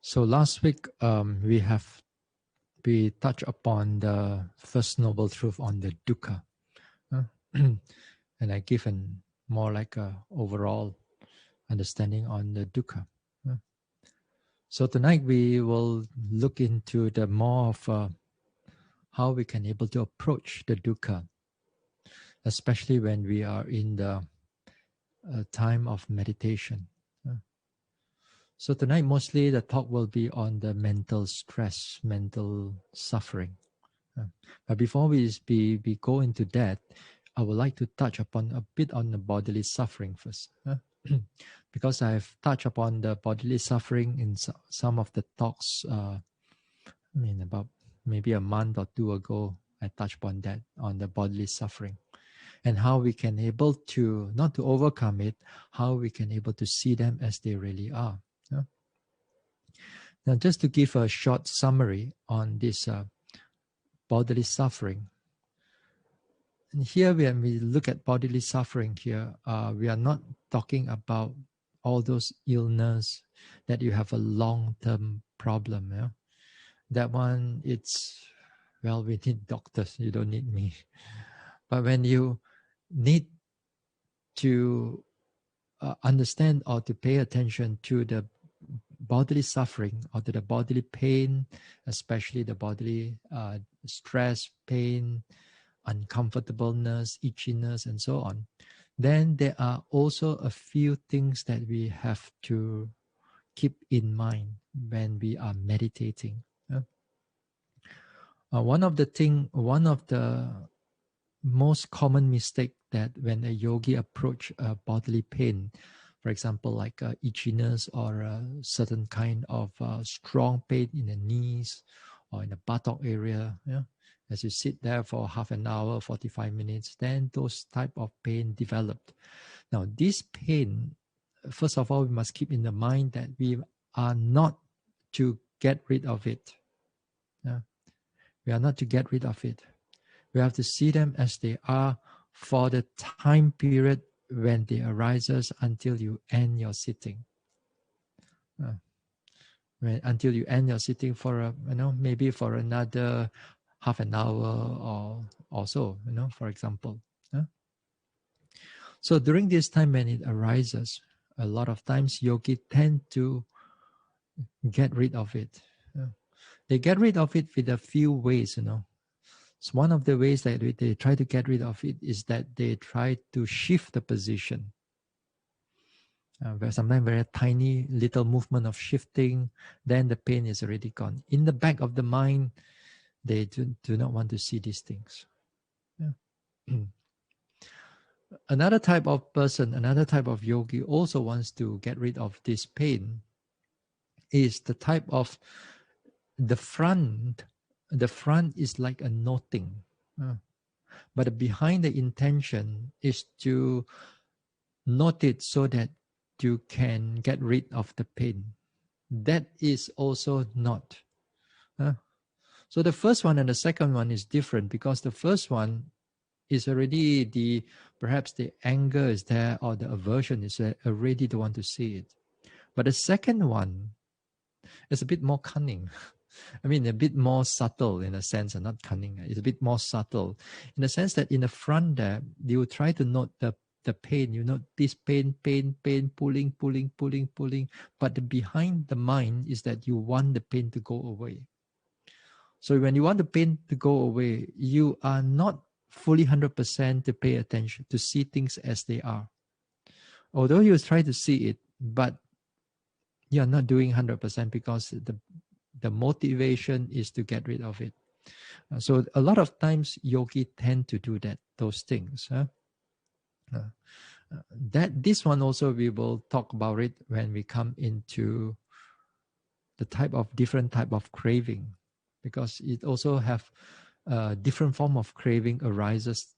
So last week we touched upon the first noble truth on the dukkha, and I give an more like a overall understanding on the dukkha. So tonight we will look into the more of how we can able to approach the dukkha, especially when we are in the time of meditation. So tonight mostly the talk will be on the mental stress, mental suffering. But before we go into that, I would like to touch upon a bit on the bodily suffering first. Because I have touched upon the bodily suffering in some of the talks, about maybe a month or two ago, I touched upon that, on the bodily suffering. And how we can able to, not to overcome it, how we can able to see them as they really are. Now, just to give a short summary on this bodily suffering. And here, when we look at bodily suffering here, we are not talking about all those illness that you have a long-term problem. Yeah? That one, we need doctors. You don't need me. But when you need to understand or to pay attention to the bodily suffering or to the bodily pain, especially the bodily stress, pain, uncomfortableness, itchiness, and so on, then there are also a few things that we have to keep in mind when we are meditating. One of the most common mistake that when a yogi approach bodily pain, for example, like itchiness or a certain kind of strong pain in the knees or in the buttock area, as you sit there for half an hour, 45 minutes, then those type of pain developed. Now, this pain, first of all, we must keep in the mind that we are not to get rid of it. We are not to get rid of it. We have to see them as they are for the time period when they arises until you end your sitting. Until you end your sitting for maybe for another half an hour or so, for example. So during this time when it arises, a lot of times yogi tend to get rid of it. They get rid of it with a few ways, So one of the ways that they try to get rid of it is that they try to shift the position. Where sometimes very tiny little movement of shifting, then the pain is already gone. In the back of the mind, they do not want to see these things. Another type of person, another type of yogi also wants to get rid of this pain is the type of the front. The front is like a knotting. But behind the intention is to note it so that you can get rid of the pain. That is also not. So the first one and the second one is different because the first one is already perhaps the anger is there or the aversion is there, already don't want to see it. But the second one is a bit more cunning. a bit more subtle in a sense, and not cunning. It's a bit more subtle in the sense that in the front there, you try to note the pain. You note this pain, pulling. But behind the mind is that you want the pain to go away. So when you want the pain to go away, you are not fully 100% to pay attention, to see things as they are. Although you try to see it, but you are not doing 100% because the motivation is to get rid of it. So a lot of times yogi tend to do those things. This one also we will talk about it when we come into the different type of craving, because it also have a different form of craving arises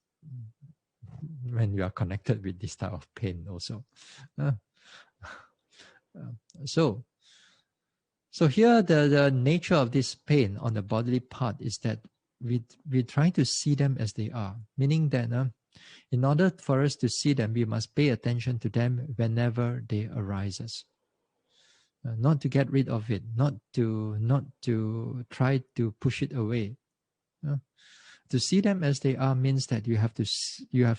when you are connected with this type of pain also. So here the nature of this pain on the bodily part is that we try to see them as they are, meaning that in order for us to see them, we must pay attention to them whenever they arises. not to get rid of it, not to try to push it away. To see them as they are means that you have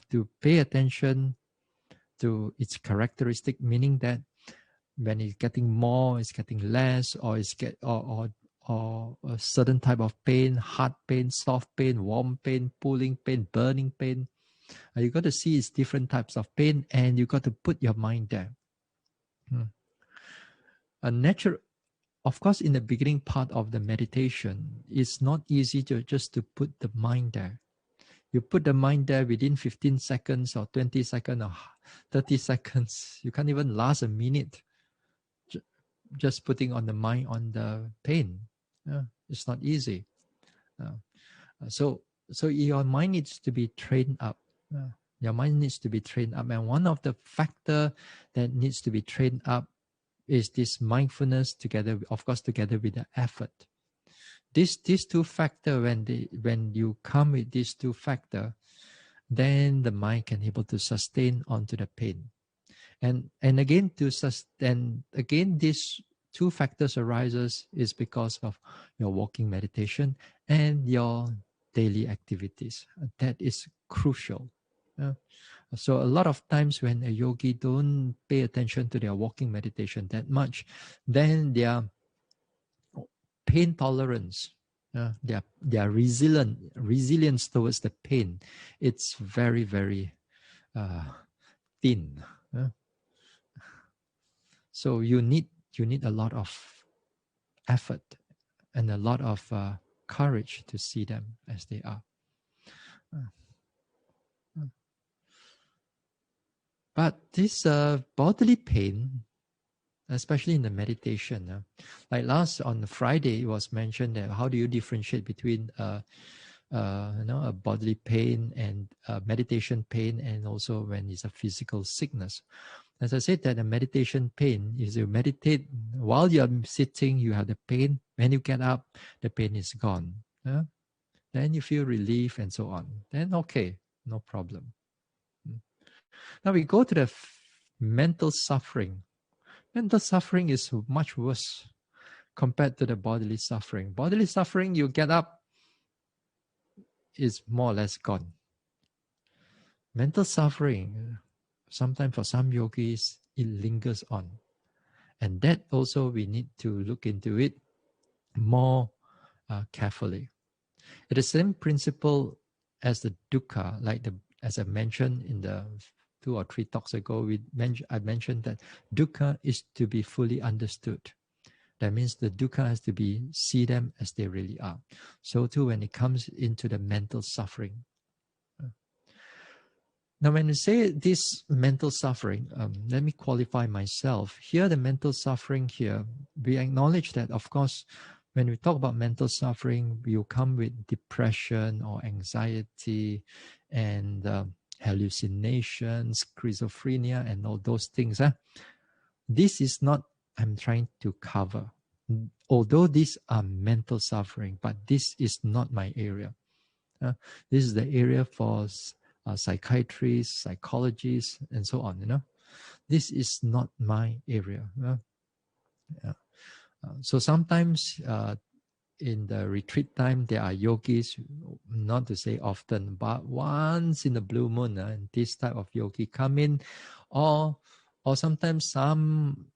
to pay attention to its characteristic, meaning that when it's getting more, it's getting less, or or a certain type of pain, hard pain, soft pain, warm pain, pulling pain, burning pain. You got to see it's different types of pain, and you got to put your mind there. A natural, of course, in the beginning part of the meditation, it's not easy to just to put the mind there. You put the mind there within 15 seconds or 20 seconds or 30 seconds. You can't even last a minute just putting on the mind on the pain. It's not easy. So your mind needs to be trained up. Your mind needs to be trained up. And one of the factor that needs to be trained up is this mindfulness together, of course, together with the effort. These two factor, when you come with these two factor, then the mind can able to sustain onto the pain. And again, to sustain, again, these two factors arises is because of your walking meditation and your daily activities. That is crucial. So a lot of times when a yogi don't pay attention to their walking meditation that much, then their pain tolerance, their resilience towards the pain, it's very, very thin. So you need a lot of effort and a lot of courage to see them as they are. But this bodily pain, especially in the meditation, like on Friday, it was mentioned that how do you differentiate between a bodily pain and meditation pain, and also when it's a physical sickness. As I said, that a meditation pain is you meditate while you're sitting, you have the pain. When you get up, the pain is gone. Then you feel relief and so on. Then okay, no problem. Now we go to the mental suffering. Mental suffering is much worse compared to the bodily suffering. Bodily suffering, you get up, is more or less gone. Mental suffering, sometimes for some yogis, it lingers on. And that also we need to look into it more carefully. It's the same principle as the dukkha, as I mentioned in the 2 or 3 talks ago, I mentioned that dukkha is to be fully understood. That means the dukkha has to be see them as they really are. So too when it comes into the mental suffering. Now when we say this mental suffering, let me qualify myself. Here the mental suffering here, we acknowledge that of course when we talk about mental suffering, you come with depression or anxiety and hallucinations, schizophrenia, and all those things. This is not I'm trying to cover. Although these are mental suffering, but this is not my area. This is the area for psychiatrists, psychologists, and so on. This is not my area. So sometimes in the retreat time, there are yogis, not to say often, but once in the blue moon, and this type of yogi come in, or sometimes some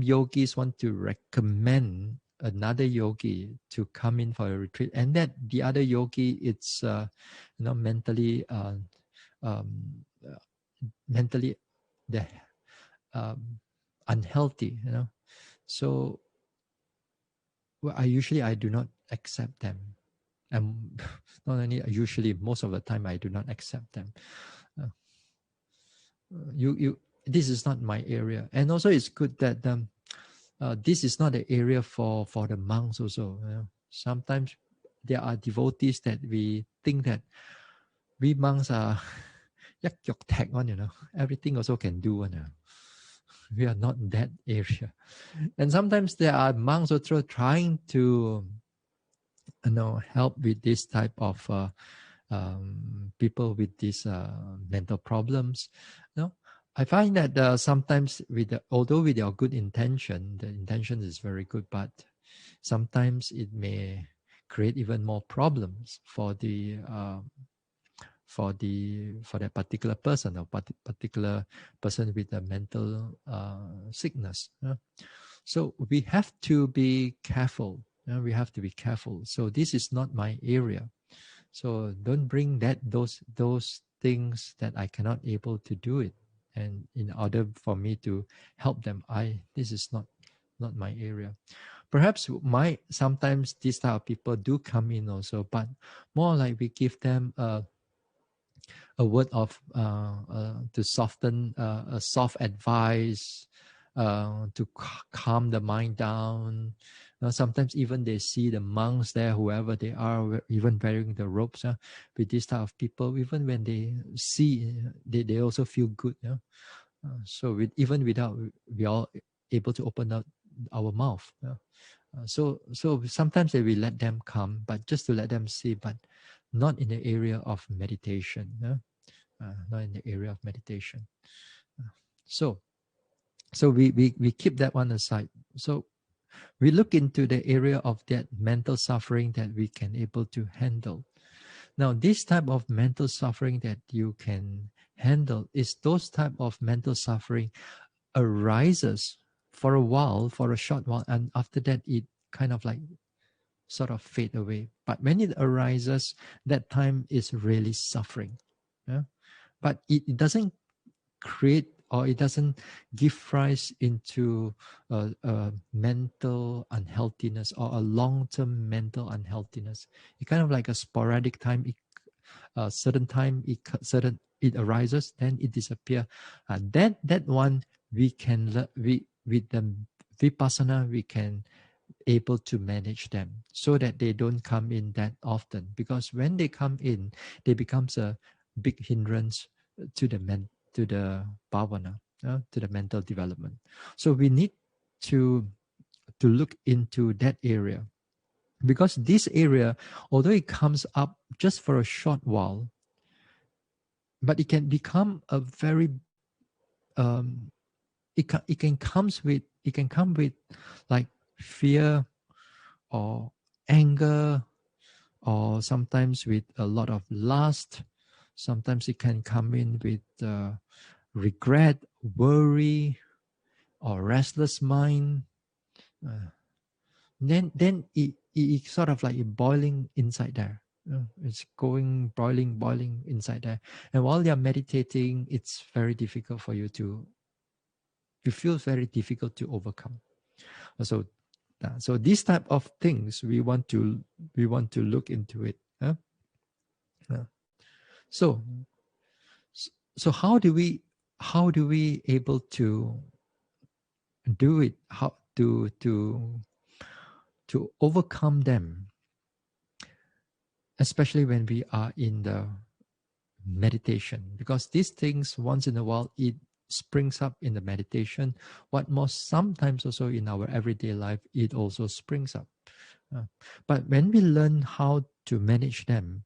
yogis want to recommend another yogi to come in for a retreat, and that the other yogi it's mentally unhealthy, so I do not accept them, and not only usually, most of the time I do not accept them. This is not my area, and also it's good that this is not the area for the monks also. Sometimes there are devotees that we think that we monks are everything also can do. We are not in that area. And sometimes there are monks also trying to help with this type of people with these mental problems. I find that sometimes although with your good intention, the intention is very good, but sometimes it may create even more problems for that particular person or particular person with a mental sickness. So we have to be careful. We have to be careful. So this is not my area. So don't bring those things that I cannot able to do it. And in order for me to help them, this is not my area. Perhaps sometimes these type of people do come in also, but more like we give them a word of to soften a soft advice to calm the mind down. Sometimes even they see the monks there, whoever they are, even wearing the robes. With this type of people, even when they see, they also feel good. So even without we are able to open up our mouth. So sometimes they will let them come, but just to let them see, but not in the area of meditation. Not in the area of meditation. So we keep that one aside. So we look into the area of that mental suffering that we can able to handle. Now, this type of mental suffering that you can handle is those type of mental suffering arises for a while, for a short while, and after that it kind of like sort of fade away. But when it arises, that time is really suffering. But it doesn't create, or it doesn't give rise into a mental unhealthiness or a long-term mental unhealthiness. It kind of like a sporadic time. Certain time it arises, then it disappears. That one we can with the vipassana we can able to manage them so that they don't come in that often, because when they come in, they becomes a big hindrance to the bhavana, to the mental development. So we need to look into that area, because this area, although it comes up just for a short while, but it can become a very it can come with like fear or anger, or sometimes with a lot of lust. Sometimes it can come in with regret, worry, or restless mind. Then it sort of like boiling inside there. It's going boiling inside there. And while you're meditating, it's very difficult for you to. It feels very difficult to overcome. So these type of things we want to look into it. So so how do we able to do it? How to overcome them, especially when we are in the meditation? Because these things once in a while it springs up in the meditation. What more, sometimes also in our everyday life it also springs up. But when we learn how to manage them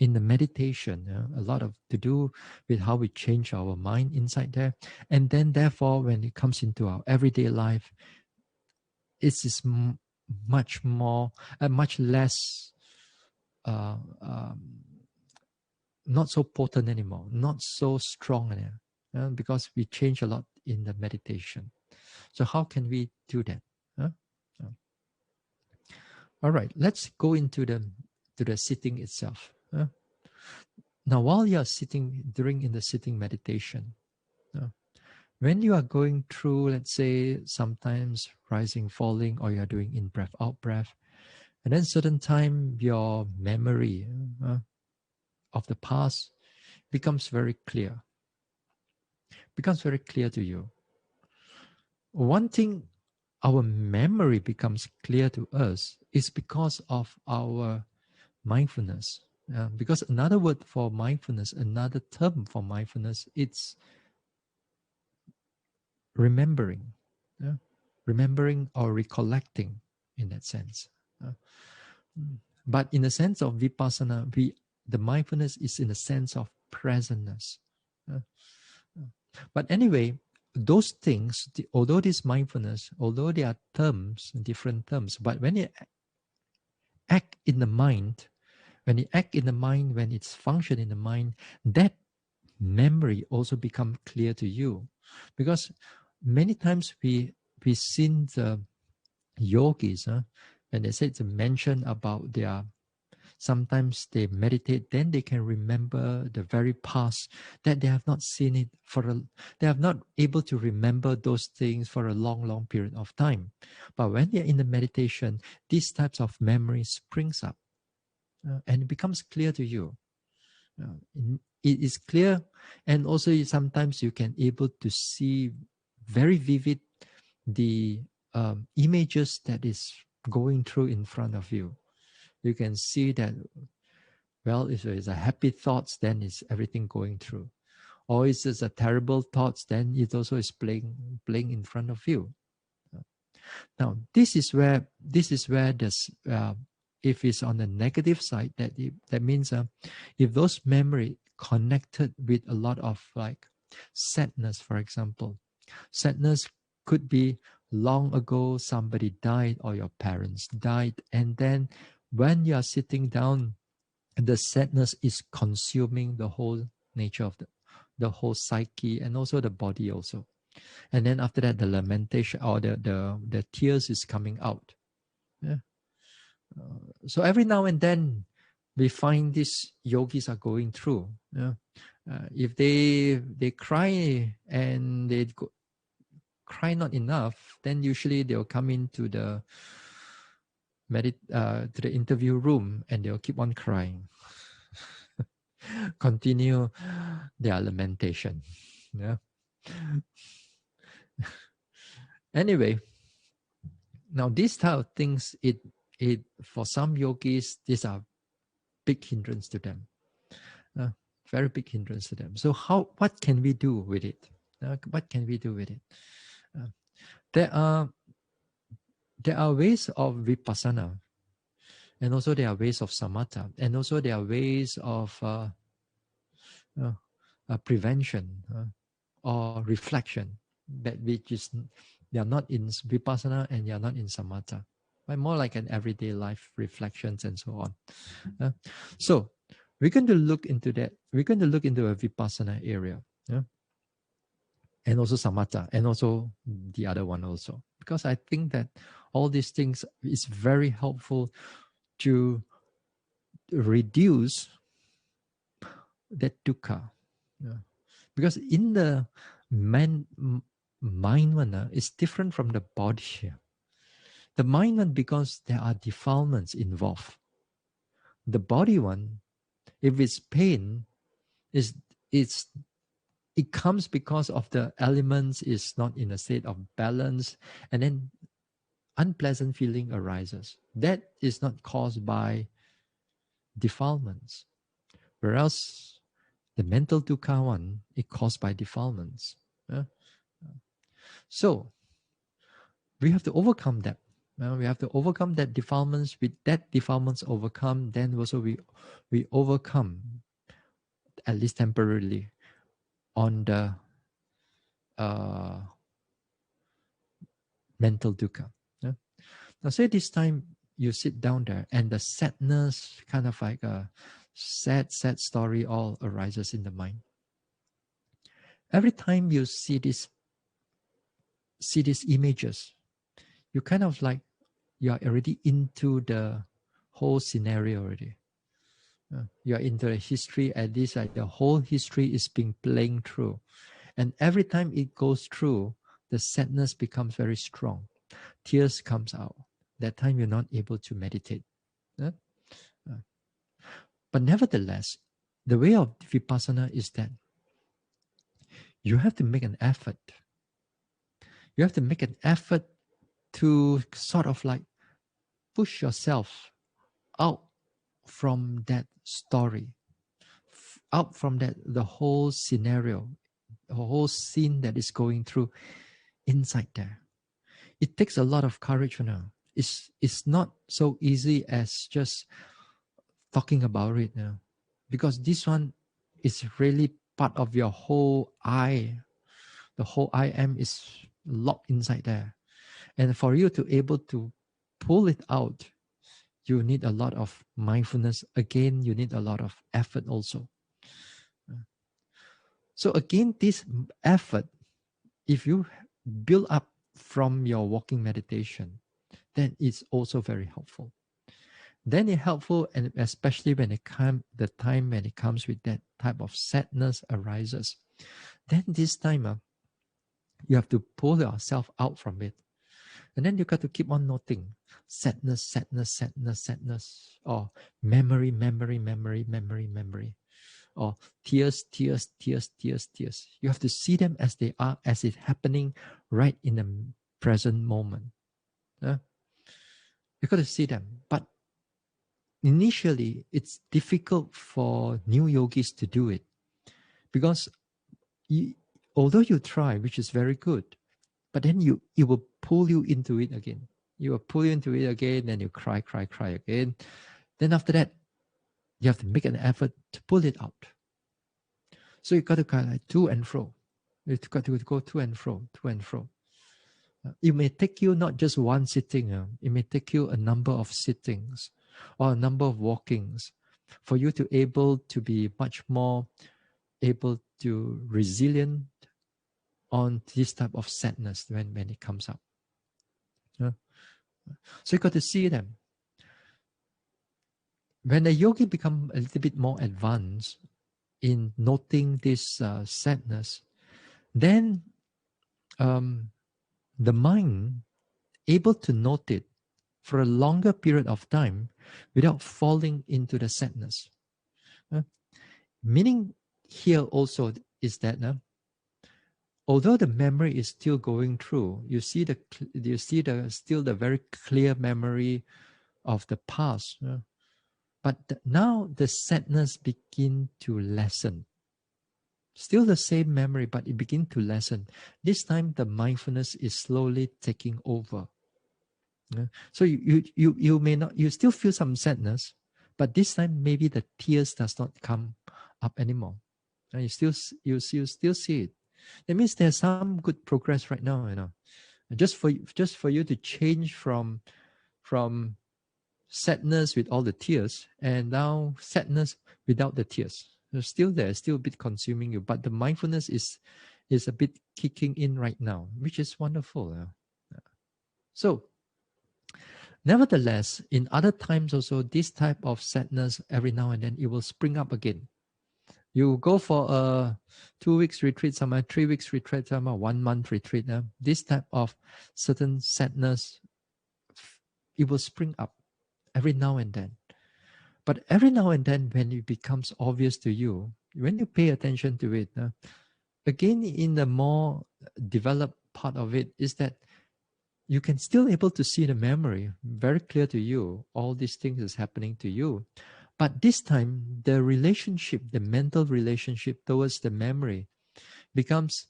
in the meditation, a lot of to do with how we change our mind inside there. And then therefore when it comes into our everyday life, it is much more much less not so potent anymore, not so strong anymore, because we change a lot in the meditation. So how can we do that? All right, let's go into the sitting itself. Now, while you are sitting in the sitting meditation, when you are going through, let's say, sometimes rising, falling, or you are doing in breath, out breath, and then certain time your memory of the past becomes very clear to you. One thing, our memory becomes clear to us is because of our mindfulness. Because another word for mindfulness, another term for mindfulness, it's remembering. Remembering or recollecting in that sense. But in the sense of vipassana, the mindfulness is in the sense of presentness. But anyway, those things, although this mindfulness, although they are terms, different terms, but when you act in the mind, when you act in the mind, when it's function in the mind, that memory also become clear to you. Because many times we seen the yogis, when they say to mention about their, sometimes they meditate, then they can remember the very past that they have not seen it they have not able to remember those things for a long period of time. But when they're in the meditation, these types of memories springs up, and it becomes clear to you. It is clear, and also sometimes you can able to see very vivid the images that is going through in front of you. You can see that, well, if it's a happy thoughts, then it's everything going through. Or if it's a terrible thoughts, then it also is playing in front of you. Now, this is where this, if it's on the negative side, that means if those memory connected with a lot of like sadness, for example, sadness could be long ago somebody died or your parents died, and then when you are sitting down, the sadness is consuming the whole nature of the whole psyche and also the body also. And then after that, the lamentation or the tears is coming out. Yeah. So every now and then, we find these yogis are going through. Yeah. If they cry and they cry not enough, then usually they'll come into the to the interview room and they'll keep on crying, continue their lamentation. Yeah. Anyway, now these type of things, it for some yogis, these are big hindrance to them, very big hindrance to them. So what can we do with it? What can we do with it? There are ways of vipassana, and also there are ways of samatha, and also there are ways of prevention or reflection, that which is they are not in vipassana and they are not in samatha, but more like an everyday life reflections and so on. So we're going to look into that. We're going to look into a vipassana area, and also samatha, and also the other one also, because I think that all these things is very helpful to reduce that dukkha. Because in the mind one is different from the body here. The mind one, because there are defilements involved. The body one, if it's pain, it comes because of the elements is not in a state of balance, and then unpleasant feeling arises. That is not caused by defilements. Whereas the mental dukkha one, it caused by defilements. So we have to overcome that. We have to overcome that defilements. With that defilements overcome, then also we overcome, at least temporarily, on the mental dukkha. Now say this time you sit down there and the sadness, kind of like a sad story, all arises in the mind. Every time you see these images, you kind of like, you are already into the whole scenario already. You are into the history, at least like the whole history is being playing through. And every time it goes through, the sadness becomes very strong. Tears comes out. That time you're not able to meditate. But nevertheless, the way of vipassana is that you have to make an effort. You have to make an effort to sort of like push yourself out from that story, out from that the whole scenario, the whole scene that is going through inside there. It takes a lot of courage now. It's not so easy as just talking about it now, because this one is really part of your whole I, The whole I am is locked inside there. And for you to able to pull it out, you need a lot of mindfulness. Again, you need a lot of effort also. So again, this effort, if you build up from your walking meditation, then it's also very helpful. Then it's helpful, and especially when it comes the time when it comes with that type of sadness arises, then this time you have to pull yourself out from it. And then you got to keep on noting sadness, sadness, sadness, sadness, or memory, memory, memory, memory, memory, or tears, tears, tears, tears, tears. You have to see them as they are, as it's happening right in the present moment. You got to see them. But initially, it's difficult for new yogis to do it because although you try, which is very good, but then it will pull you into it again. You will pull you into it again, then you cry, cry, cry again. Then after that, you have to make an effort to pull it out. So you got to kind of like to and fro. You've got to go to and fro, to and fro. It may take you not just one sitting. It may take you a number of sittings or a number of walkings for you to able to be much more able to resilient on this type of sadness when it comes up. So you got to see them. When a yogi become a little bit more advanced in noting this sadness, then the mind able to note it for a longer period of time without falling into the sadness. Meaning here also is that although the memory is still going through, you see still the very clear memory of the past. But now the sadness begin to lessen. Still the same memory, but it begin to lessen. This time the mindfulness is slowly taking over. So you may not, you still feel some sadness, but this time maybe the tears does not come up anymore. And you still see it. That means there's some good progress right now. Just for you to change from sadness with all the tears, and now sadness without the tears. It's still there, still a bit consuming you, but the mindfulness is a bit kicking in right now, which is wonderful. So, nevertheless, in other times also, this type of sadness every now and then it will spring up again. You go for a 2 weeks retreat, somewhere 3 weeks retreat, somewhere 1 month retreat. This type of certain sadness, it will spring up every now and then. But every now and then, when it becomes obvious to you, when you pay attention to it, again, in the more developed part of it, is that you can still able to see the memory very clear to you. All these things is happening to you. But this time, the relationship, the mental relationship towards the memory becomes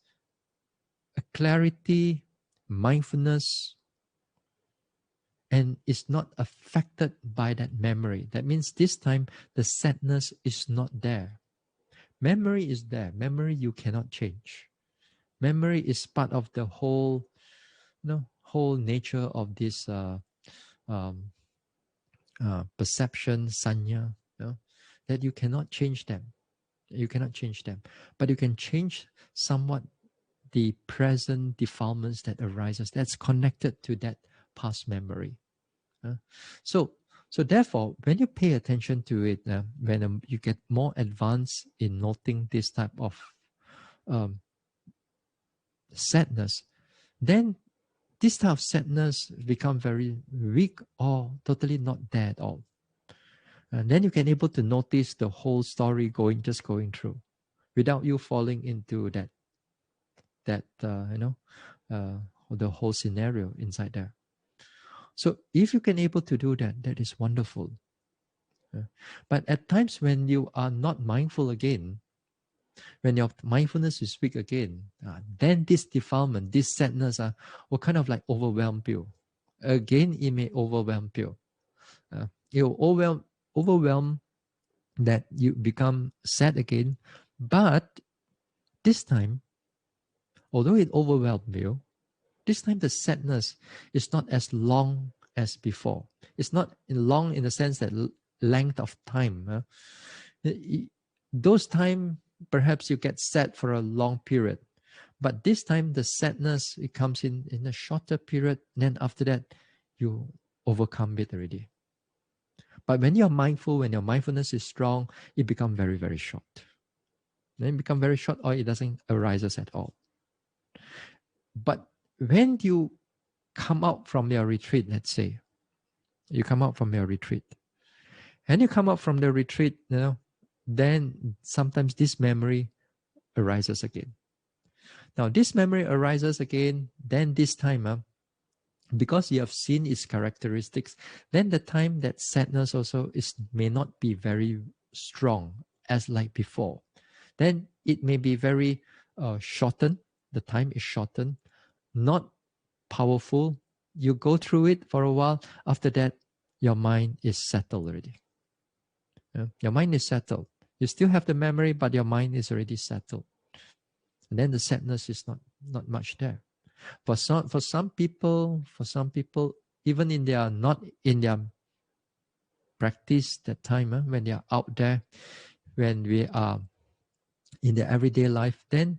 a clarity, mindfulness, and is not affected by that memory. That means this time the sadness is not there. Memory is there. Memory you cannot change. Memory is part of the whole nature of this perception, sanya, that you cannot change them. You cannot change them. But you can change somewhat the present defilements that arises that's connected to that past memory. So therefore, when you pay attention to it, when you get more advanced in noting this type of sadness, then this type of sadness become very weak or totally not there at all. And then you can able to notice the whole story going through without you falling into that the whole scenario inside there. So if you can able to do that, that is wonderful. But at times when you are not mindful again, when your mindfulness is weak again, then this defilement, this sadness will kind of like overwhelm you. Again, it may overwhelm you. It will overwhelm that you become sad again. But this time, although it overwhelmed you, this time the sadness is not as long as before. It's not long in the sense that length of time. Those time, perhaps you get sad for a long period. But this time, the sadness, it comes in a shorter period. And then after that, you overcome it already. But when you're mindful, when your mindfulness is strong, it becomes very, very short. Then it becomes very short or it doesn't arise at all. But when you come out from your retreat, let's say, you come out from your retreat, and you come out from the retreat, then sometimes this memory arises again. Now, this memory arises again, then this time, because you have seen its characteristics, then the time that sadness also may not be very strong as like before. Then it may be very shortened. The time is shortened, not powerful. You go through it for a while. After that, your mind is settled already. Your mind is settled. You still have the memory, but your mind is already settled. And then the sadness is not much there. For some people, even in their not in their practice that time, when they are out there, when we are in their everyday life, then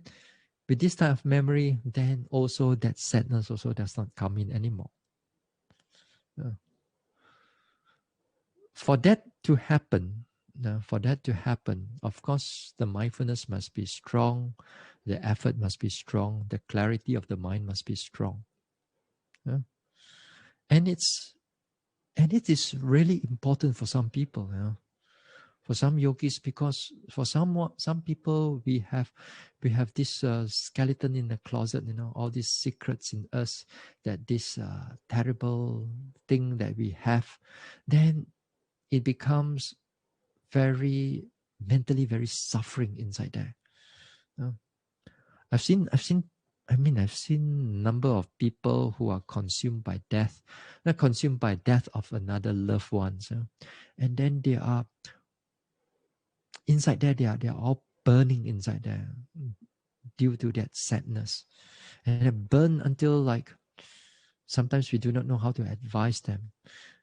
with this type of memory, then also that sadness also does not come in anymore. For that to happen, of course, the mindfulness must be strong, the effort must be strong, the clarity of the mind must be strong. And it is really important for some people, for some yogis, because for some people we have this skeleton in the closet, all these secrets in us, that this terrible thing that we have, then it becomes very mentally very suffering inside there. I've seen number of people who are consumed by death, not consumed by death of another loved ones, and then they are inside there. They are all burning inside there due to that sadness, and they burn until like sometimes we do not know how to advise them.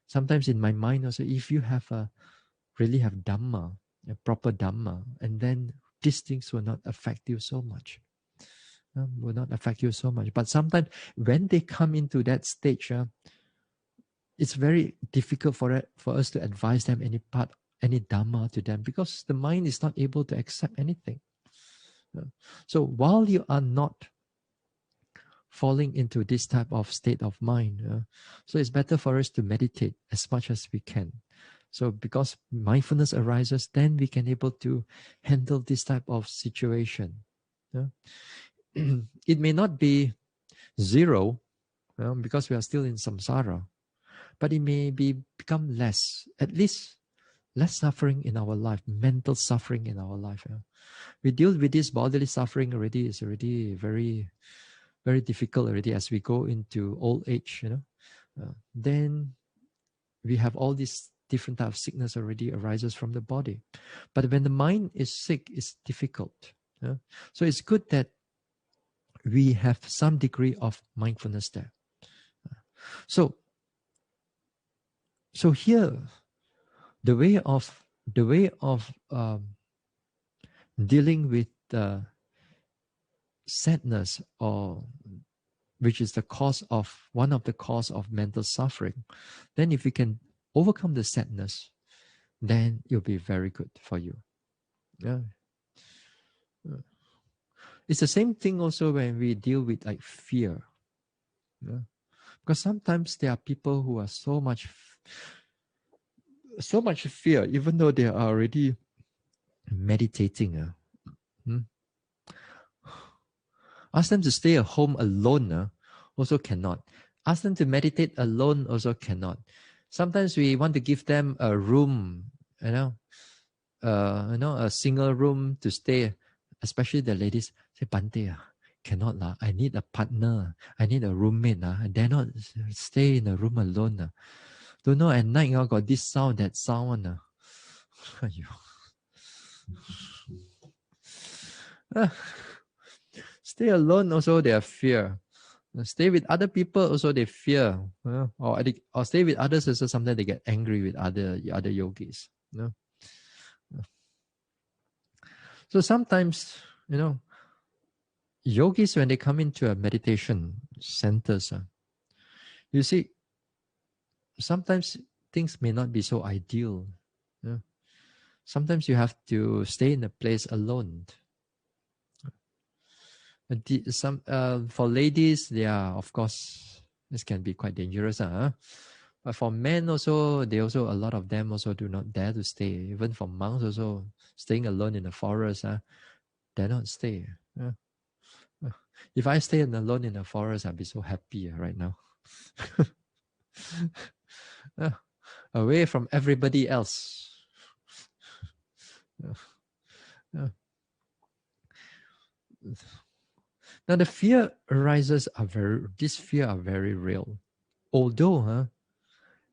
Sometimes in my mind also, if you really have Dhamma, a proper Dhamma, and then these things will not affect you so much. But sometimes when they come into that stage, it's very difficult for us to advise them any Dhamma to them, because the mind is not able to accept anything. So while you are not falling into this type of state of mind, so it's better for us to meditate as much as we can. So because mindfulness arises, then we can able to handle this type of situation. It may not be zero, because we are still in samsara, but it may become less, at least less suffering in our life, mental suffering in our life. We deal with this bodily suffering already, is already very, very difficult already as we go into old age, then we have all these different type of sickness already arises from the body. But when the mind is sick, it's difficult. So it's good that we have some degree of mindfulness there. So here, the way of dealing with sadness, or which is one of the cause of mental suffering, then if you can overcome the sadness, then it'll be very good for you. It's the same thing also when we deal with like fear. Because sometimes there are people who are so much fear, even though they are already meditating. Ask them to stay at home alone, also cannot. Ask them to meditate alone, also cannot. Sometimes we want to give them a room, a single room to stay, especially the ladies. Say, Bhante, cannot lah. I need a partner. I need a roommate. I dare not stay in a room alone. Don't know, at night got this sound, that sound. Stay alone also they have fear. Stay with other people also they fear. Or stay with others also sometimes they get angry with other yogis. So sometimes, yogis when they come into a meditation centers, you see, sometimes things may not be so ideal. Sometimes you have to stay in a place alone. For ladies, of course, this can be quite dangerous. But for men also, a lot of them also do not dare to stay. Even for monks also, staying alone in the forest, dare not stay. If I stay alone in the forest, I'd be so happy right now. Away from everybody else. Now the fear arises these fear are very real. Although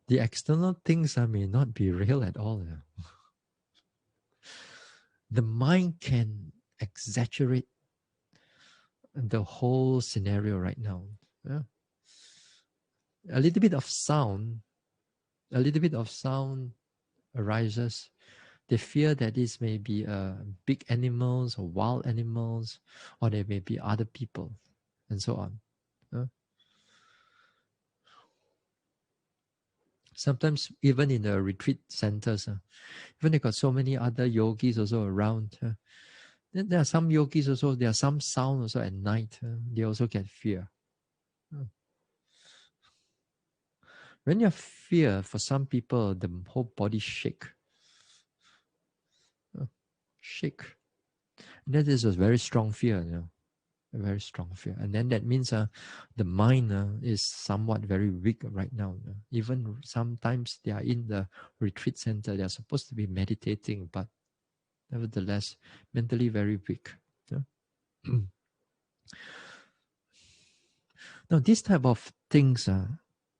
the external things may not be real at all. The mind can exaggerate the whole scenario right now. A little bit of sound arises. They fear that this may be big animals or wild animals, or there may be other people, and so on. Sometimes even in the retreat centers, even they got so many other yogis also around. Then there are some yogis also, there are some sound also at night. They also get fear. When you have fear, for some people, the whole body shake. Shake. And that is a very strong fear, a very strong fear. And then that means the mind is somewhat very weak right now. Even sometimes they are in the retreat center, they are supposed to be meditating, but nevertheless, mentally very weak. Now, this type of things,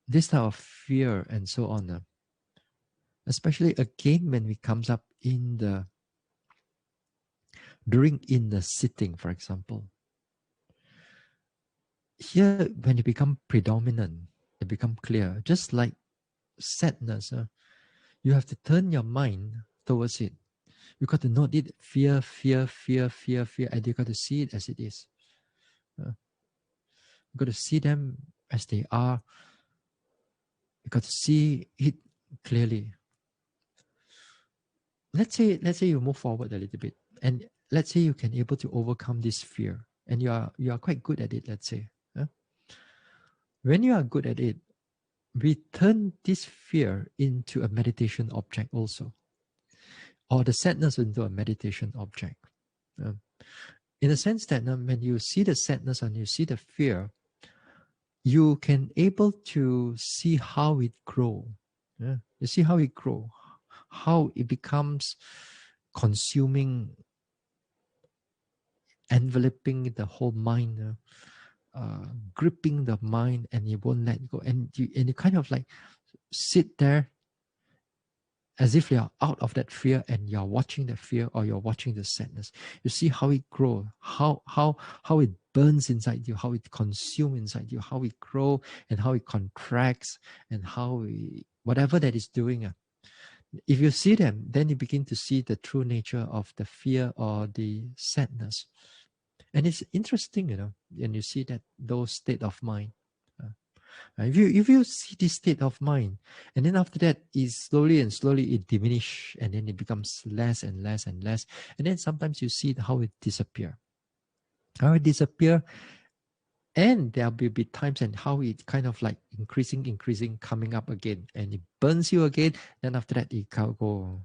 this type of fear and so on, especially again when it comes up during the sitting, for example. Here, when it become predominant, it become clear. Just like sadness, you have to turn your mind towards it. You got to note it, fear, and you got to see it as it is. You got to see them as they are. You got to see it clearly. Let's say you move forward a little bit, and let's say you can able to overcome this fear, and you are quite good at it. Let's say, when you are good at it, we turn this fear into a meditation object also, or the sadness into a meditation object. In the sense that when you see the sadness and you see the fear, you can able to see how it grow. You see how it grow, how it becomes consuming, enveloping the whole mind, gripping the mind, and you won't let go. And you kind of like sit there as if you're out of that fear and you're watching the fear, or you're watching the sadness. You see how it grows, how it burns inside you, how it consumes inside you, how it grows and how it contracts, and whatever that is doing. If you see them, then you begin to see the true nature of the fear or the sadness. And it's interesting, when you see those state of mind. If you see this state of mind, and then after that, slowly it diminish, and then it becomes less and less and less, and then sometimes you see how it disappear, and there will be times and how it kind of like increasing, coming up again, and it burns you again. Then after that, it can go.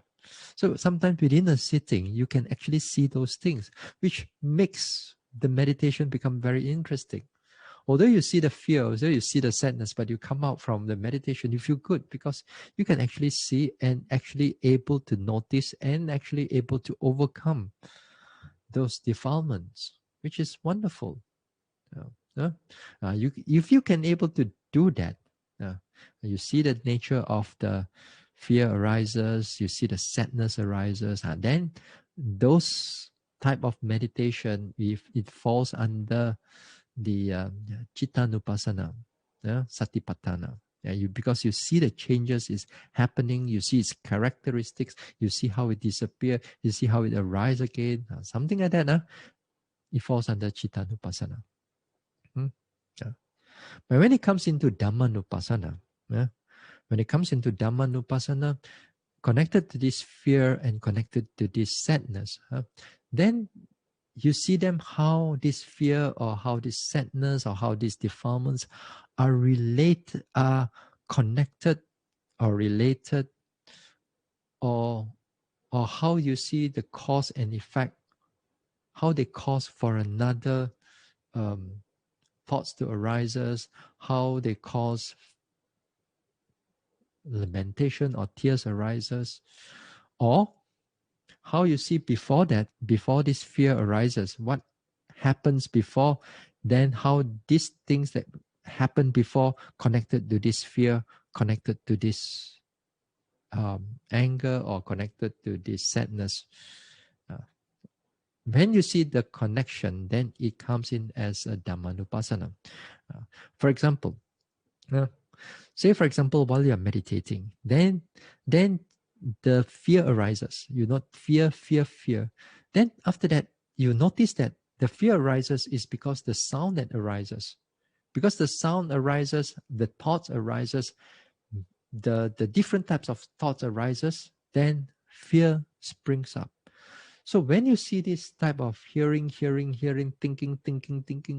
So sometimes within a sitting, you can actually see those things, which makes the meditation become very interesting. Although you see the fear, although you see the sadness, but you come out from the meditation, you feel good because you can actually see and actually able to notice and actually able to overcome those defilements, which is wonderful. If you can able to do that, you see the nature of the fear arises, you see the sadness arises, then those type of meditation, if it falls under the Chittanupassana, Satipatthana. Because you see the changes is happening, you see its characteristics, you see how it disappears, you see how it arises again, something like that. It falls under Chittanupassana. Yeah. But when it comes into Dhammanupassana, when it comes into Dhammanupassana, connected to this fear and connected to this sadness, then you see them how this fear or how this sadness or how these defilements are related, are connected or related, or how you see the cause and effect, how they cause for another thoughts to arises, how they cause lamentation or tears arises, or how you see before that, before this fear arises, what happens before, then how these things that happened before connected to this fear, connected to this anger, or connected to this sadness. When you see the connection, then it comes in as a Dhammanupassana. For example, say for example, while you are meditating, then the fear arises. You not fear. Then after that, you notice that the fear arises is because the sound that arises. Because the sound arises, the thoughts arises, the different types of thoughts arises, then fear springs up. So when you see this type of hearing, thinking,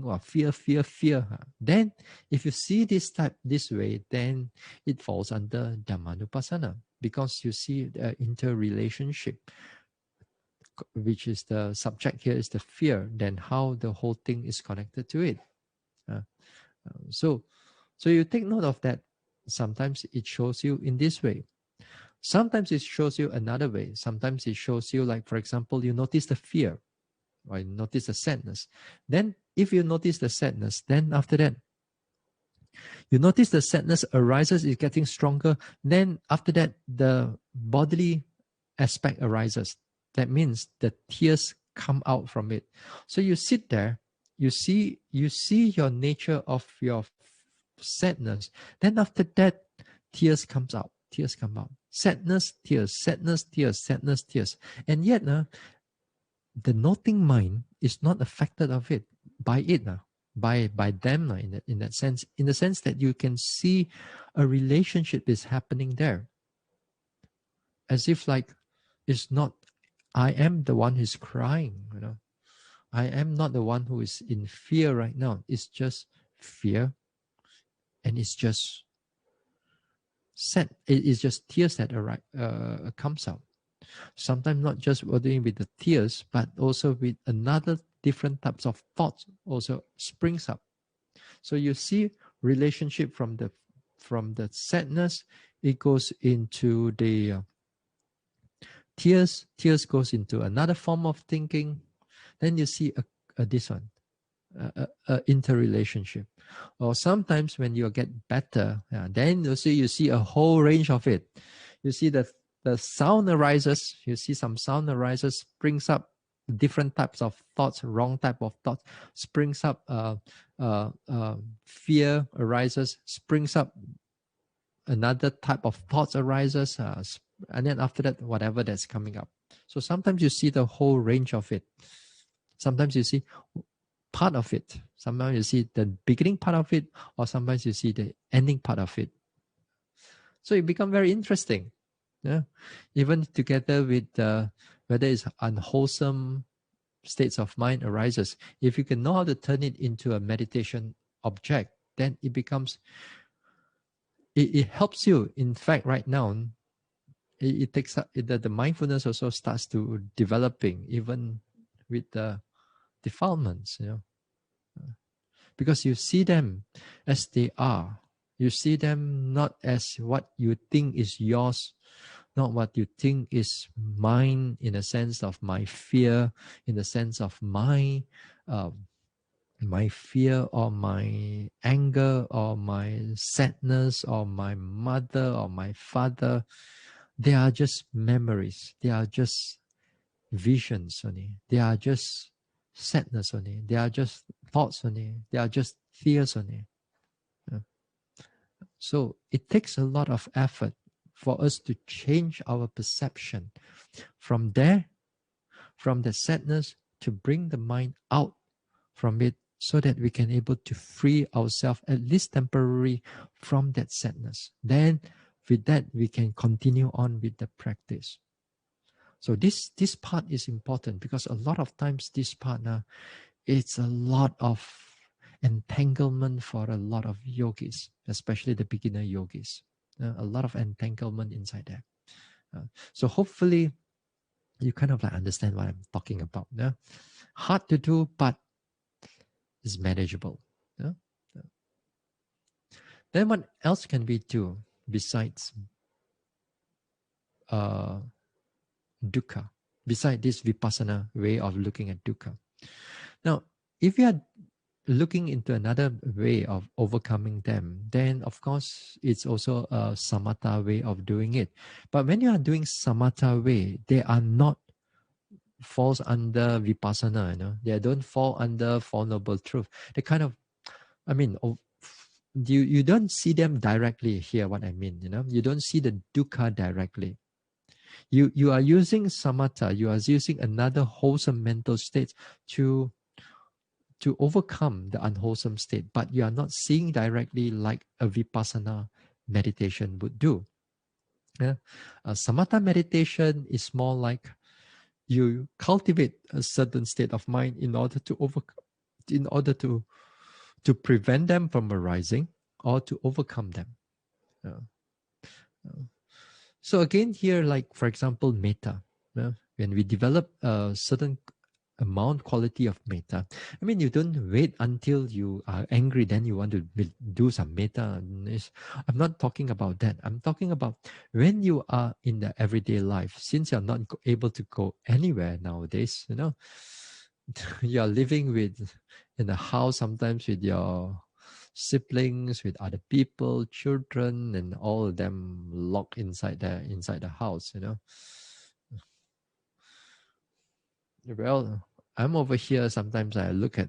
or fear, then if you see this type this way, then it falls under Dhammanupassana, because you see the interrelationship, which is the subject here is the fear, then how the whole thing is connected to it. So you take note of that. Sometimes it shows you in this way. Sometimes it shows you another way. Sometimes it shows you, like, for example, you notice the fear or you notice the sadness. Then if you notice the sadness, then after that, you notice the sadness arises, is getting stronger. Then after that, the bodily aspect arises. That means the tears come out from it. So you sit there, you see your nature of your sadness. Then after that, tears comes out. Tears come out. Sadness, tears, sadness, tears, sadness, tears. And yet, the noting mind is not affected of it by it, by them, in that sense, in the sense that you can see a relationship is happening there. As if like it's not, I am the one who's crying, I am not the one who is in fear right now. It's just fear, and it's just sad. It is just tears that comes out. Sometimes not just dealing with the tears, but also with another different types of thoughts also springs up. So you see relationship from the sadness, it goes into the tears. Tears goes into another form of thinking. Then you see this one, interrelationship. Or sometimes when you get better, then you see a whole range of it. You see the sound arises. You see some sound arises, springs up different types of thoughts, wrong type of thoughts, springs up fear arises, springs up another type of thoughts arises, and then after that, whatever that's coming up. So sometimes you see the whole range of it. Sometimes you see part of it. Sometimes you see the beginning part of it, or sometimes you see the ending part of it. So it becomes very interesting. Yeah, even together with whether it's unwholesome states of mind arises, if you can know how to turn it into a meditation object, then it becomes, it helps you. In fact, right now, it takes up, the mindfulness also starts to developing even with the defilements, because you see them as they are. You see them not as what you think is yours, not what you think is mine, in the sense of my fear, in the sense of my fear or my anger or my sadness or my mother or my father. They are just memories. They are just visions only. They are just sadness only. They are just thoughts only. They are just fears only. Yeah. So it takes a lot of effort for us to change our perception from there, from the sadness, to bring the mind out from it so that we can able to free ourselves at least temporarily from that sadness. Then with that we can continue on with the practice. So this part is important because a lot of times this part now, it's a lot of entanglement for a lot of yogis, especially the beginner yogis. A lot of entanglement inside there. So hopefully you kind of like understand what I'm talking about. Yeah? Hard to do, but it's manageable. Yeah? Then what else can we do besides uh, dukkha, besides this vipassana way of looking at dukkha? Now, if you are looking into another way of overcoming them, then of course it's also a samatha way of doing it. But when you are doing samatha way, they are not falls under vipassana, they don't fall under Four Noble Truth. They kind of, I mean, you don't see them directly here, what I mean, you don't see the dukkha directly. You are using samatha, you are using another wholesome mental state to overcome the unwholesome state, but you are not seeing directly like a vipassana meditation would do. Yeah? Samatha meditation is more like you cultivate a certain state of mind in order to overcome, in order to prevent them from arising or to overcome them. Uh, uh, so again here, like for example, metta. When we develop a certain amount quality of metta, I mean, you don't wait until you are angry then you want to do some metta. I'm not talking about that. I'm talking about when you are in the everyday life, since you're not able to go anywhere nowadays, you are living in a house sometimes with your siblings, with other people, children, and all of them locked inside the house. Well, I'm over here. Sometimes I look at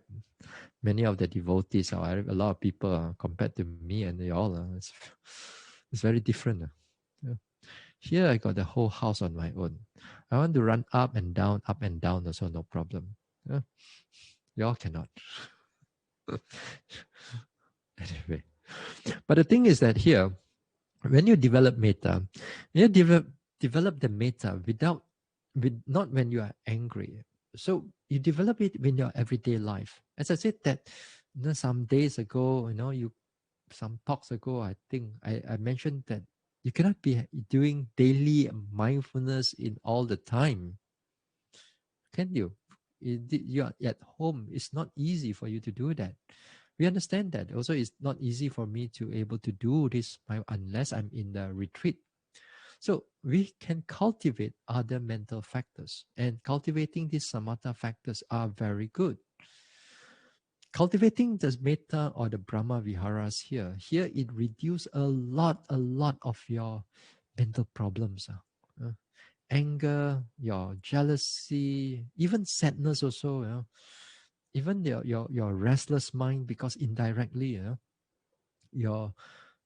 many of the devotees, or a lot of people compared to me and they all. It's very different. Yeah. Here I got the whole house on my own. I want to run up and down, also no problem. Yeah. Y'all cannot. Anyway, but the thing is that here, when you develop metta, you develop the metta not when you are angry. So you develop it in your everyday life. As I said that, some days ago, some talks ago, I think I mentioned that you cannot be doing daily mindfulness in all the time, can you? You are at home. It's not easy for you to do that. We understand that. Also, it's not easy for me to able to do this unless I'm in the retreat. So we can cultivate other mental factors, and cultivating these samatha factors are very good. Cultivating the metta or the Brahma Viharas here it reduces a lot of your mental problems. Anger, your jealousy, even sadness also, even your restless mind, because indirectly, your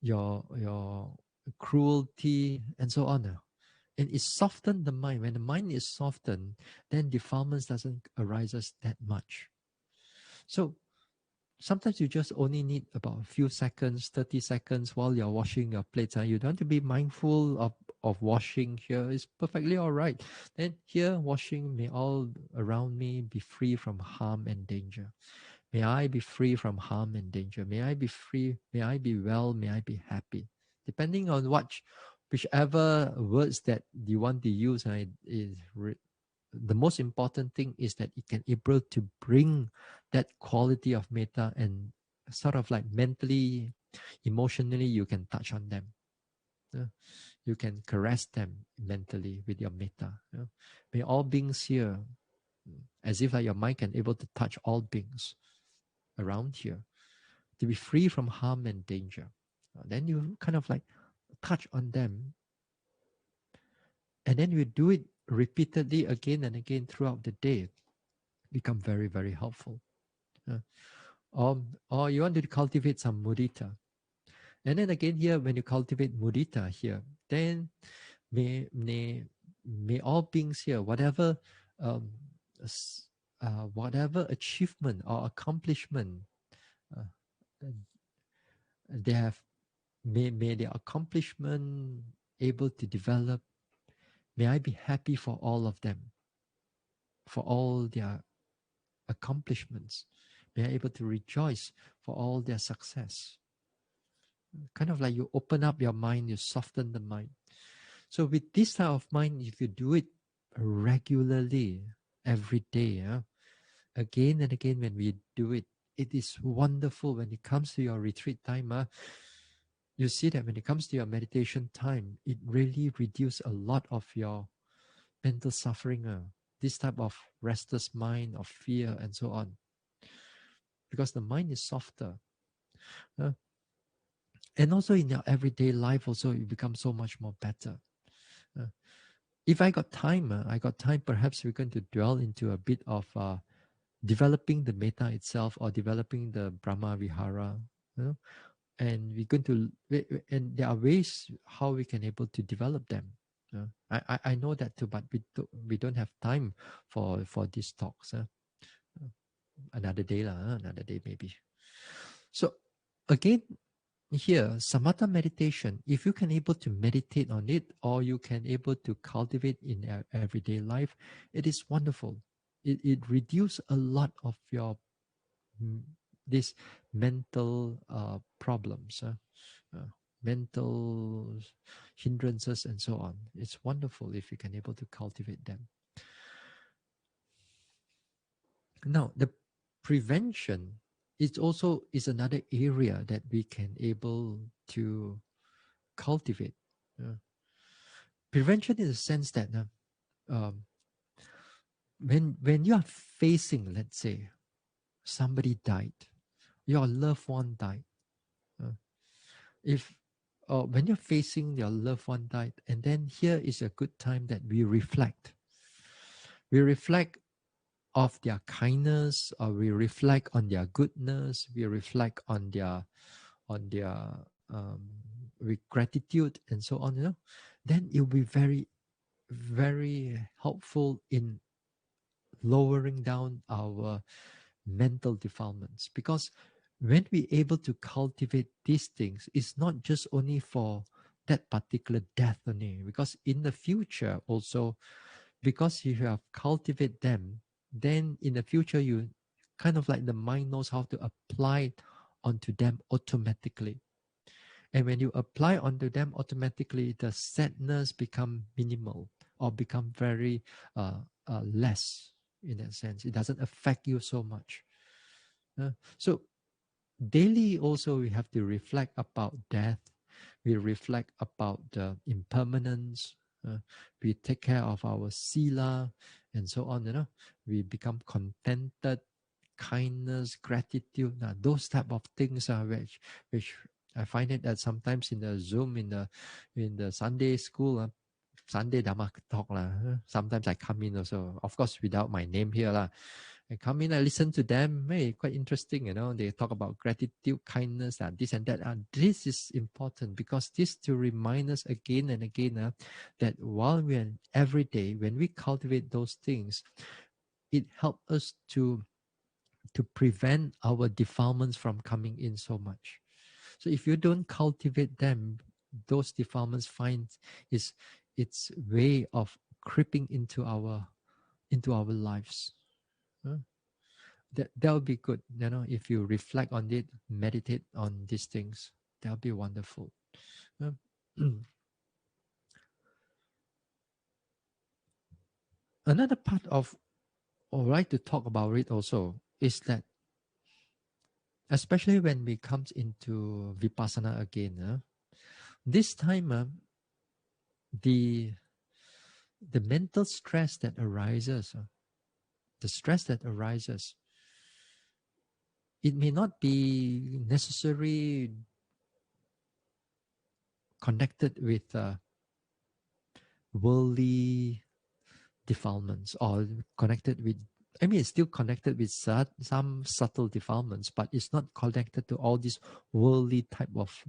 your cruelty and so on. And it softens the mind. When the mind is softened, then defilements doesn't arise that much. So sometimes you just only need about a few seconds, 30 seconds while you're washing your plates. You don't have to be mindful of washing here. It's perfectly all right. Then here, washing, may all around me be free from harm and danger. May I be free from harm and danger. May I be free. May I be well. May I be happy. Depending on whichever words that you want to use, the most important thing is that it can able to bring that quality of metta, and sort of like mentally, emotionally, you can touch on them. You can caress them mentally with your metta. May all beings here, as if like your mind can able to touch all beings around here, to be free from harm and danger. Then you kind of like touch on them, and then you do it repeatedly again and again throughout the day become very, very helpful. Uh, or you want to cultivate some mudita. And then again here, when you cultivate mudita here, then may all beings here, um, whatever achievement or accomplishment uh, they have, may their accomplishment able to develop. May I be happy for all of them, for all their accomplishments. May I able to rejoice for all their success. Kind of like you open up your mind, you soften the mind. So with this type of mind, if you do it regularly, every day, again and again when we do it, it is wonderful when it comes to your retreat time. You see that when it comes to your meditation time, it really reduces a lot of your mental suffering. This type of restless mind, of fear, and so on. Because the mind is softer. And also in your everyday life, also it becomes so much more better. If I got time, perhaps we're going to dwell into a bit of developing the metta itself or developing the Brahma Vihara. And we're going to, and there are ways how we can able to develop them. I know that too, but we don't have time for these talks. Another day, another day maybe. So again, here, samatha meditation, if you can able to meditate on it or you can able to cultivate in everyday life, it is wonderful. It reduces a lot of your these mental problems, mental hindrances and so on. It's wonderful if you can able to cultivate them. Now, the prevention is another area that we can able to cultivate. Prevention in the sense that when you are facing, let's say, somebody died, your loved one died. If when you're facing your loved one died, and then here is a good time that we reflect. We reflect of their kindness, or we reflect on their goodness. We reflect on their with gratitude and so on. Then it will be very, very helpful in lowering down our mental defilements, because when we're able to cultivate these things, it's not just only for that particular death only, because in the future also, because you have cultivated them, then in the future you kind of like the mind knows how to apply it onto them automatically. And when you apply onto them automatically, the sadness become minimal or become very less in that sense. It doesn't affect you so much. So daily also we have to reflect about death. We reflect about the impermanence. We take care of our sila and so on. We become contented, kindness, gratitude. Now, those type of things are which I find it that sometimes in the Zoom in the Sunday school, Sunday Dhamma talk sometimes I come in also, of course without my name here I come in, I listen to them. Hey, quite interesting, They talk about gratitude, kindness, and this and that. This is important because this to remind us again and again that while we are every day, when we cultivate those things, it helps us to prevent our defilements from coming in so much. So if you don't cultivate them, those defilements find its way of creeping into our lives. That would be good, if you reflect on it, meditate on these things, that'll be wonderful. Another part of all right to talk about it also is that, especially when we comes into vipassana again, this time the mental stress that arises, it may not be necessarily connected with worldly defilements, or connected with, I mean, it's still connected with some subtle defilements, but it's not connected to all these worldly type of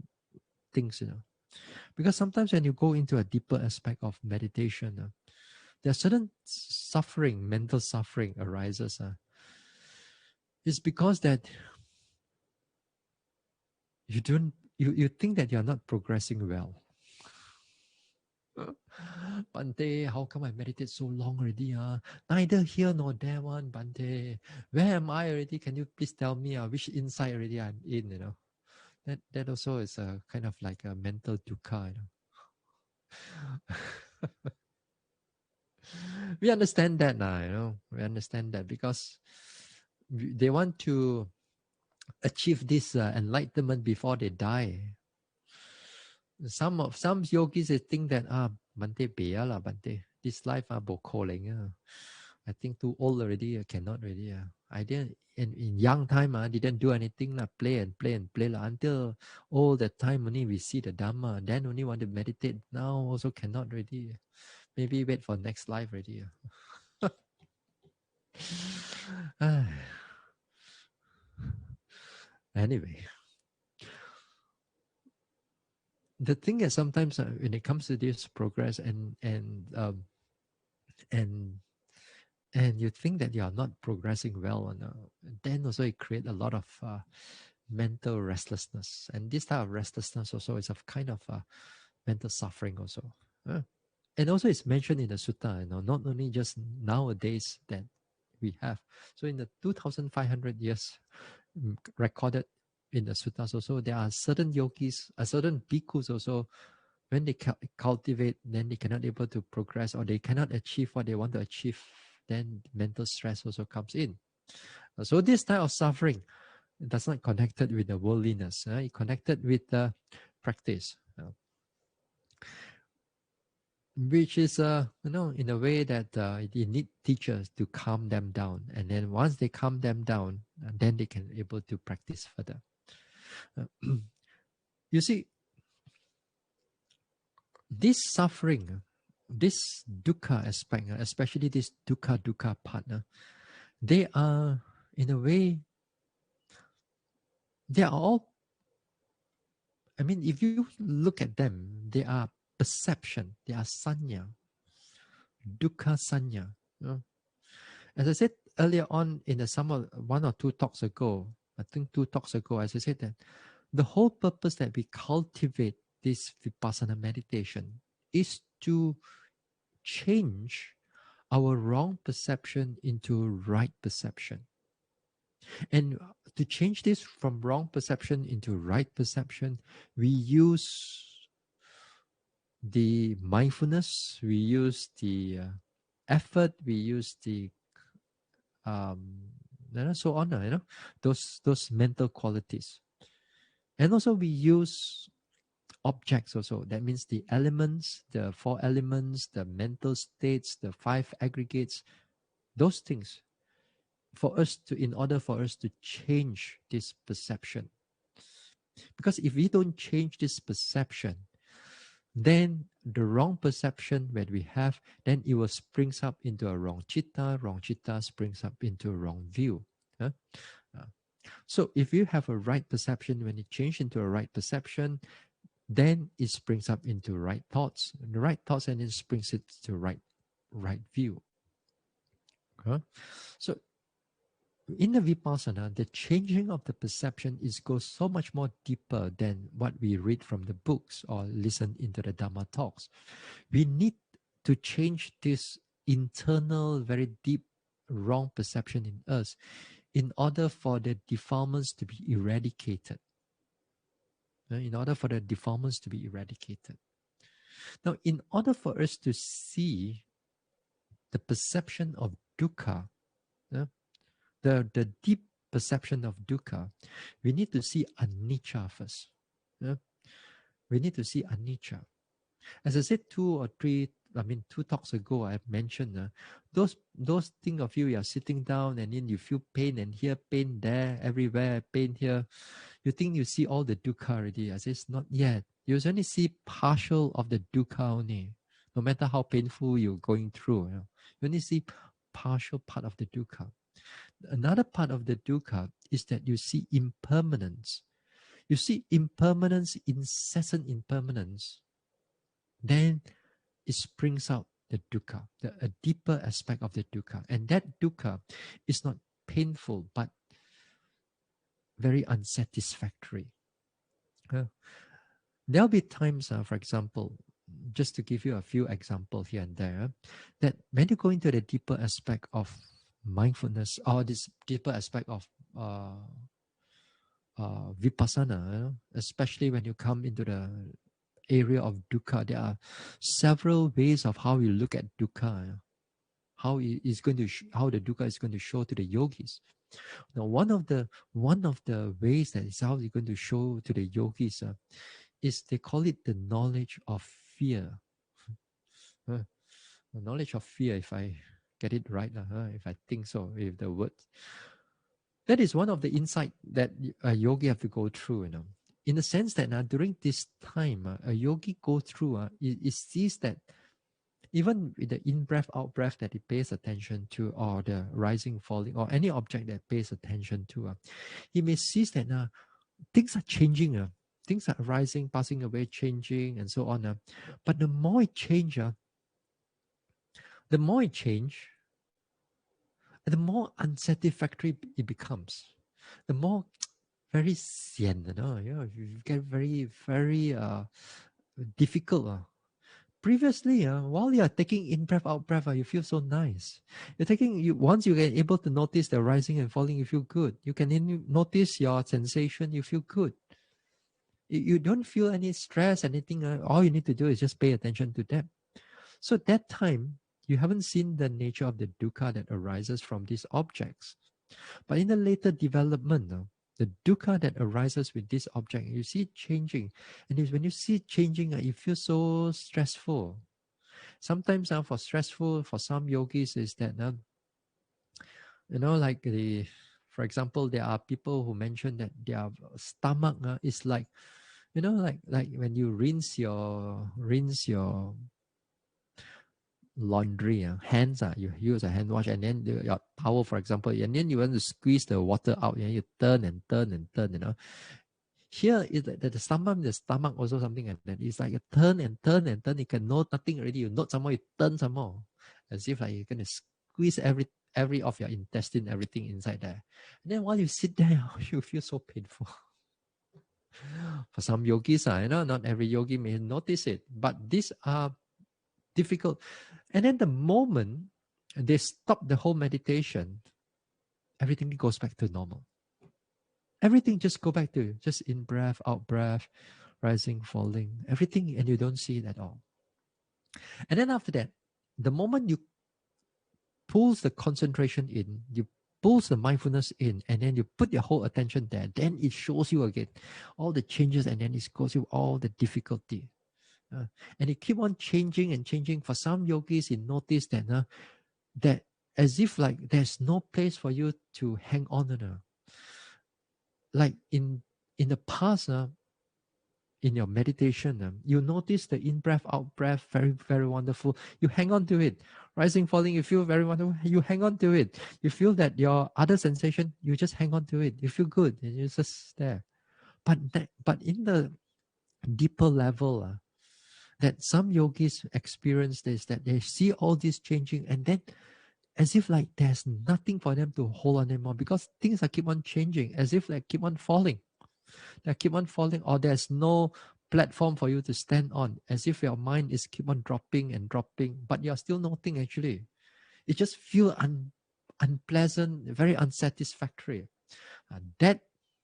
things, Because sometimes when you go into a deeper aspect of meditation, there are certain suffering, mental suffering arises. It's because that you think that you're not progressing well. Bhante, how come I meditate so long already? Neither here nor there one, Bhante. Where am I already? Can you please tell me which insight already I'm in, That also is a kind of like a mental dukkha, We understand that now, We understand that because they want to achieve this enlightenment before they die. Some yogis, they think that Bhante beya lah, Bhante. This life bokoleng. I think too old already. Cannot already. I didn't in young time. Didn't do anything lah. Play and play and play lah. Until all the time only we see the Dhamma. Then only want to meditate. Now also cannot already. Maybe wait for next life already. Anyway, the thing is sometimes when it comes to this progress and you think that you are not progressing well, then also it creates a lot of mental restlessness, and this type of restlessness also is a kind of mental suffering also. And also it's mentioned in the sutta, not only just nowadays that we have. So in the 2,500 years recorded in the suttas also, there are certain yogis, certain bhikkhus also, when they cultivate, then they cannot able to progress, or they cannot achieve what they want to achieve, then mental stress also comes in. So this type of suffering does not connected with the worldliness. It connected with the practice, which is in a way that you need teachers to calm them down, and then once they calm them down, then they can able to practice further. You see, this suffering, this dukkha aspect, especially this dukkha partner, they are, in a way, they are all, I mean, if you look at them, they are perception, they are sanya, dukkha sanya. As I said earlier on in the summer, 1 or 2 talks ago, I think 2 talks ago, as I said, that the whole purpose that we cultivate this vipassana meditation is to change our wrong perception into right perception. And to change this from wrong perception into right perception, we use the mindfulness, we use the effort, we use the so on, those mental qualities. And also we use objects also. That means the elements, the 4 elements, the mental states, the 5 aggregates, those things, in order for us to change this perception. Because if we don't change this perception, then the wrong perception that we have, then it will springs up into a wrong citta springs up into a wrong view. So if you have a right perception, when it changes into a right perception, then it springs up into right thoughts. And the right thoughts, and it springs it to right view. So in the vipassana, the changing of the perception goes so much more deeper than what we read from the books or listen into the Dhamma talks. We need to change this internal, very deep, wrong perception in us in order for the defilements to be eradicated. In order for the defilements to be eradicated. Now, in order for us to see the perception of dukkha, the deep perception of dukkha, we need to see anicca first. We need to see anicca. As I said 2 talks ago, I mentioned those things of you are sitting down and then you feel pain and here, pain there, everywhere, pain here. You think you see all the dukkha already. I say it's not yet. You only see partial of the dukkha only, no matter how painful you're going through. You only see partial part of the dukkha. Another part of the dukkha is that you see impermanence. You see impermanence, incessant impermanence. Then it springs out the dukkha, a deeper aspect of the dukkha. And that dukkha is not painful, but very unsatisfactory. There'll be times, for example, just to give you a few examples here and there, that when you go into the deeper aspect of mindfulness or this deeper aspect of vipassana, especially when you come into the area of dukkha, there are several ways of how you look at dukkha, how it is going to how the dukkha is going to show to the yogis. Now, one of the ways that is how it's going to show to the yogis is they call it the knowledge of fear. The knowledge of fear, if I get it right, if I think so, if the words. That is one of the insight that a yogi have to go through, in the sense that during this time, a yogi go through, it sees that even with the in-breath, out-breath that he pays attention to, or the rising, falling, or any object that pays attention to, he may see that things are changing. Things are arising, passing away, changing, and so on. But the more it change, the more unsatisfactory it becomes. The more very sian, you get very, very difficult. Previously, while you are taking in breath, out breath, you feel so nice. Once you get able to notice the rising and falling, you feel good. You can notice your sensation, you feel good. You don't feel any stress, anything. All you need to do is just pay attention to them. So at that time, you haven't seen the nature of the dukkha that arises from these objects. But in the later development, the dukkha that arises with this object, you see it changing. And when you see it changing, you feel so stressful. Sometimes for some yogis is that, for example, there are people who mention that their stomach is like, like when you rinse your laundry, hands, you use a hand wash, and then your towel, for example, and then you want to squeeze the water out, you turn and turn and turn. Here is that the stomach also something like that. It's like a turn and turn and turn. You can note nothing already. You note some more, you turn some more, as if like you're gonna squeeze every of your intestine, everything inside there. And then while you sit there, you feel so painful. For some yogis, not every yogi may notice it, but these are difficult. And then the moment they stop the whole meditation, everything goes back to normal. Everything just go back to just in breath, out breath, rising, falling, everything, and you don't see it at all. And then after that, the moment you pulls the concentration in, you pulls the mindfulness in, and then you put your whole attention there, then it shows you again all the changes, and then it shows you all the difficulty. And it keep on changing and changing. For some yogis, you notice that that as if like there's no place for you to hang on. Like in the past, in your meditation, you notice the in-breath, out-breath, very, very wonderful. You hang on to it. Rising, falling, you feel very wonderful. You hang on to it. You feel that your other sensation, you just hang on to it. You feel good. And you're just there. But in the deeper level, that some yogis experience this, that they see all this changing, and then as if like there's nothing for them to hold on anymore, because things are keep on changing, as if like keep on falling. They keep on falling, or there's no platform for you to stand on, as if your mind is keep on dropping and dropping, but you're still nothing actually. It just feel unpleasant, very unsatisfactory. That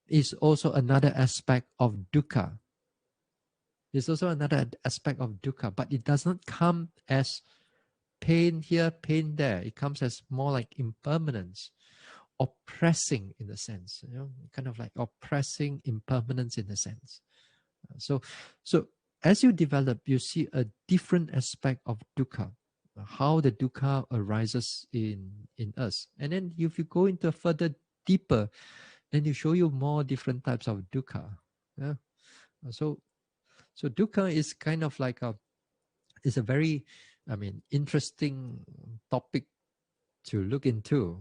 is also another aspect of dukkha. It's also another aspect of dukkha, but it does not come as pain here, pain there. It comes as more like impermanence, oppressing in a sense, kind of like oppressing impermanence in a sense. So as you develop, you see a different aspect of dukkha, how the dukkha arises in us. And then if you go into further deeper, then you show you more different types of dukkha. So dukkha is kind of like it's a very, interesting topic to look into.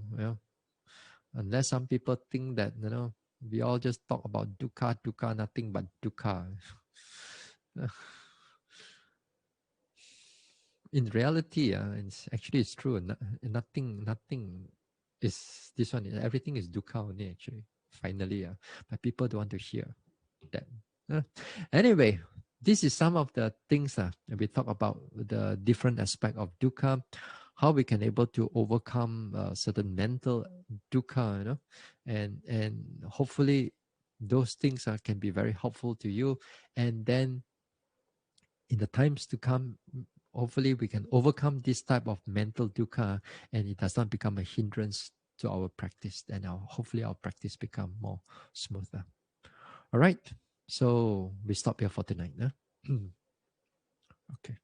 Unless some people think that we all just talk about dukkha, nothing but dukkha. In reality, it's true. Nothing is this one. Everything is dukkha only. Actually, finally, but people don't want to hear that. Anyway, this is some of the things we talk about the different aspect of dukkha, how we can able to overcome certain mental dukkha, and hopefully those things can be very helpful to you. And then in the times to come, hopefully we can overcome this type of mental dukkha, and it does not become a hindrance to our practice. And hopefully our practice become more smoother. All right. So we stop here for tonight. Okay.